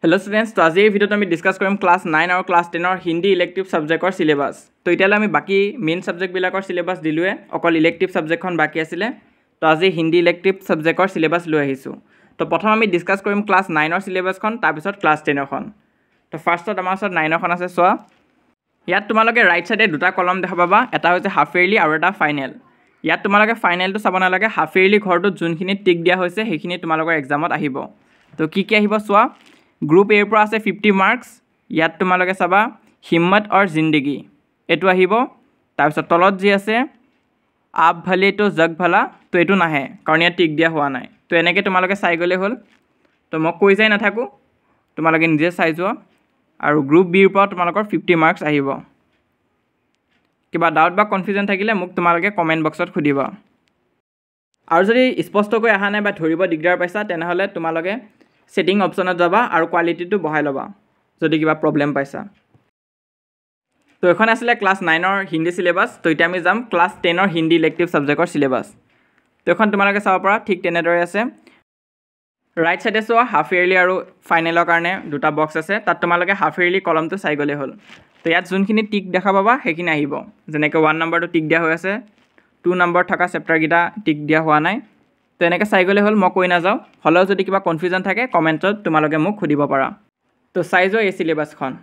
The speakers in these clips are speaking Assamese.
Hello students, তো আজি এই ভিডিওত আমি ডিসকাস কৰিম ক্লাস 9 আৰু ক্লাস 10 ৰ হিন্দী ইলেক্টিভ সাবজেক্টৰ সিলেবাস। তো ইতিয়ালে আমি বাকি মেইন সাবজেক্ট বিলাকৰ সিলেবাস দিলুৱে, অকল ইলেক্টিভ সাবজেক্টখন বাকি আছিল। তো আজি হিন্দী ইলেক্টিভ সাবজেক্টৰ সিলেবাস লৈ আহিছো। তো প্ৰথম আমি ডিসকাস কৰিম ক্লাস 9 ৰ সিলেবাসখন, তাৰ পিছত ক্লাস 10 খন। তো ফাৰ্ষ্টত আমাৰ ওচৰত 9 খন আছে সোৱা। ইয়াত তোমালোকে ৰাইট সাইডে দুটা কলম দেখা পাবা, এটা হৈছে হাফ ইয়াৰলি আৰু এটা ফাইনেল। ইয়াত তোমালোকে ফাইনেলটো চাব নালাগে, হাফ ইয়াৰলি ঘৰটো যোনখিনি টিক দিয়া হৈছে সেইখিনি তোমালোকৰ এক্সামত আহিব। তো কি আহিব সোৱা। গ্ৰুপ এৰ পৰা আছে 50 মাৰ্কস। ইয়াত তোমালোকে চাবা হিম্মত আৰু জিন্দগী এটো আহিব। তাৰপিছত তলত যি আছে আপ ভালে তো জগ ভালা, তো এটো নাহে কাৰণ ইয়াত টিক দিয়া হোৱা নাই। তো এনেকৈ তোমালোকে চাই গ'লে হ'ল। তো মই কৈ যাই নাথাকো, তোমালোকে নিজে চাই যোৱা। আৰু গ্ৰুপ বিৰ পৰা তোমালোকৰ 50 মাৰ্কস আহিব। কিবা ডাউট বা কনফিউজন থাকিলে মোক তোমালোকে কমেন্ট বক্সত সুধিবা। আৰু যদি স্পষ্টকৈ অহা নাই বা ধৰিব দিগদাৰ পাইছা তেনেহলে তোমালোকে সেটিং অপশনত যাবা আৰু কোৱালিটিটো বঢ়াই ল'বা যদি কিবা প্ৰবলেম পাইছা। তো এখন আছিল ক্লাস 9 ৰ হিন্দী সিলেবাস। তো এতিয়া আমি যাম ক্লাস 10 ৰ হিন্দী ইলেক্টিভ সাবজেক্টৰ সিলেবাস। তো এখন তোমালোকে চাব পাৰা ঠিক তেনেদৰে আছে। ৰাইট সাইডে সোৱা হাফ ইয়াৰলি আৰু ফাইনেলৰ কাৰণে দুটা বক্স আছে, তাত তোমালোকে হাফ ইয়াৰলি কলমটো চাই গ'লে হ'ল। তো ইয়াত যোনখিনি টিক দেখা পাবা সেইখিনি আহিব, যেনেকৈ 1 নম্বৰটো টিক দিয়া হৈ আছে, 2 নম্বৰ থকা চেপ্টাৰ গিটা টিক দিয়া হোৱা নাই। তো এনেকৈ চাই গ'লে হ'ল, মই কৈ নাযাওঁ। হলেও যদি কিবা কনফিউজন থাকে কমেন্টত তোমালোকে মোক সুধিব পাৰা। তো চাই যোৱা এই সিলেবাসখন।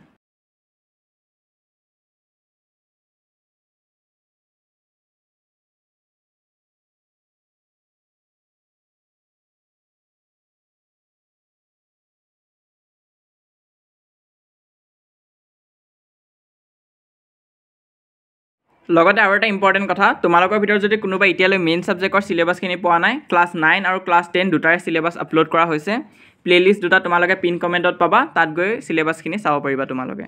লগতে আৰু এটা ইম্পৰ্টেণ্ট কথা, তোমালোকৰ ভিতৰত যদি কোনোবা এতিয়ালৈ মেইন সাবজেক্টৰ সিলেবাসখিনি পোৱা নাই, ক্লাস 9 আৰু ক্লাস 10 দুটাৰে সিলেবাস আপলোড কৰা হৈছে। প্লেলিষ্ট দুটা তোমালোকে পিন কমেন্টত পাবা, তাত গৈ সিলেবাসখিনি চাব পাৰিবা তোমালোকে।